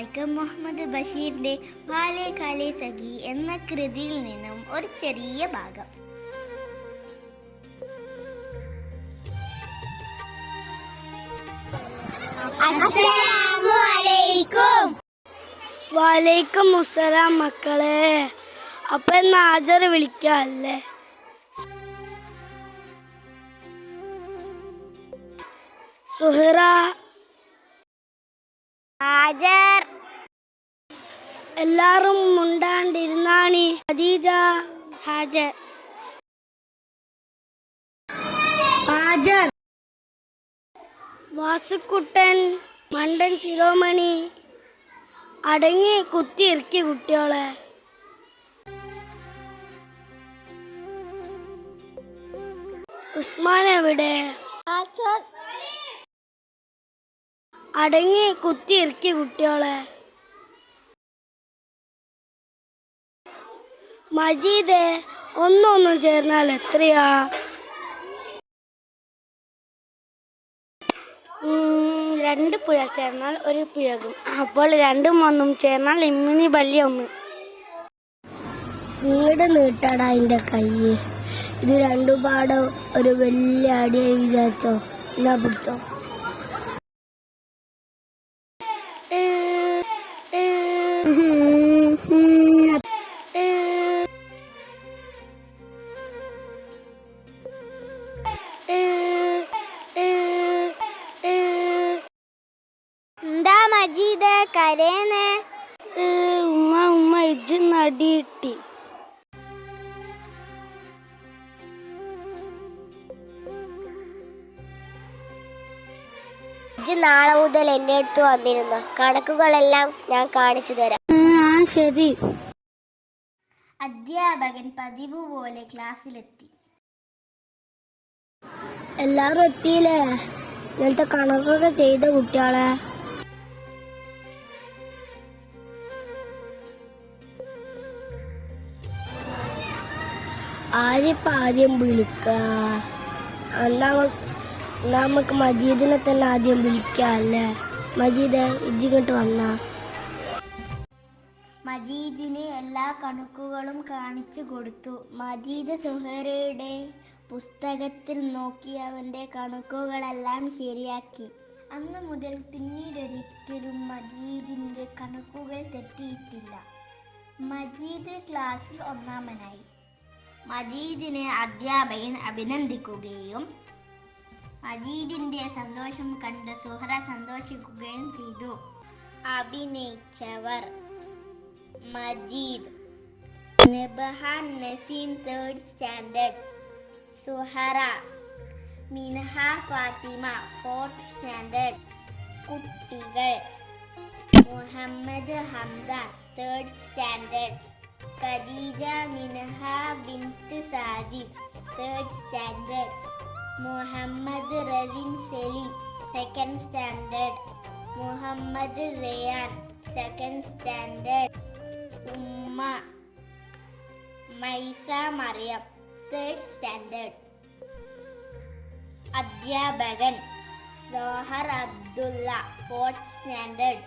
വൈക്കം മുഹമ്മദ് ബഷീറിന്റെ ബാലെ കാലെ സഖി എന്ന കൃതിയിൽ നിന്നും ഒരു ചെറിയ ഭാഗം. വലൈക്കും മുസ്സലാം മക്കളെ. അപ്പൊ ഹാജർ വിളിക്കല്ലേ? സുഹറ, ഹാജർ. എല്ലാരും മുണ്ടാണ്ടിരുന്നാണി. ഖദീജ, ഹാജർ. ഹാജർ. വാസുക്കുട്ടൻ, മണ്ടൻ ശിരോമണി, അടങ്ങി കുത്തിയിറക്കി കുട്ടിയോളെ. ഉസ്മാൻ എവിടെ? അടങ്ങി കുത്തിയിറക്കി കുട്ടിയോളെ. മജീദ്, ഒന്നൊന്നും ചേർന്നാൽ എത്രയാ? 2 പുഴ ചേർന്നാൽ 1 പിഴകും. അപ്പോൾ 2ഉം 1ഉം ചേർന്നാൽ ഇമ്മിനി വലിയ 1. ഇങ്ങോട്ട് നീട്ടാടാ അതിൻ്റെ കൈ. ഇത് 2 പാടം ഒരു വലിയ അടിയായി വിചാരിച്ചോ? എന്നാ പിടിച്ചോ. എന്താ മജീദ് കരേന്ന്? ഉമ്മ ഇജ്ജ് നടിയിട്ടി. നാളെ മുതൽ എൻ്റെ അടുത്ത് വന്നിരുന്ന കണക്കുകളെല്ലാം ഞാൻ കാണിച്ചു തരാം. ശരി. അധ്യാപകൻ പതിവ് പോലെ ക്ലാസ്സിലെത്തി. എല്ലാവരും എത്തിയില്ലേ? ഇന്നത്തെ കണക്കൊക്കെ ചെയ്ത കുട്ടികളെ. ആദ്യം വിളിക്ക? നമുക്ക് മജീദിനെ തന്നെ ആദ്യം വിളിക്കല്ലേ? മജീദ്, ഇജ്ജിങ്ങോട്ട് വന്ന. മജീദിന് എല്ലാ കണക്കുകളും കാണിച്ചു കൊടുത്തു. മജീദ് സുഹറയുടെ പുസ്തകത്തിൽ നോക്കി അവന്റെ കണക്കുകളെല്ലാം ശരിയാക്കി. അന്ന് മുതൽ പിന്നീടൊരിക്കലും മജീദിന്റെ കണക്കുകൾ തെറ്റിയിട്ടില്ല. മജീദ് ക്ലാസ്സിൽ ഒന്നാമനായി. മജീദിനെ അധ്യാപകൻ അഭിനന്ദിക്കുകയും മജീദിന്റെ സന്തോഷം കണ്ട് സുഹറ സന്തോഷിക്കുകയും ചെയ്തു. അഭിനയിച്ചവർ: Majeed, Nabahan Naseem 3rd standard, Suhara, Minha Fathima 4th standard. കുട്ടികൾ: Muhammad Hamda 3rd standard, Khadeeja Minha Bint Sadiq 3rd standard, Muhammad Ravin Saleem 2nd standard, Muhammad Rayan 2nd standard. ഉമ്മ: മൈസ മറിയം 3rd സ്റ്റാൻഡേർഡ്. അധ്യാപകൻ: ലോഹർ അബ്ദുള്ള 4th സ്റ്റാൻഡേർഡ്.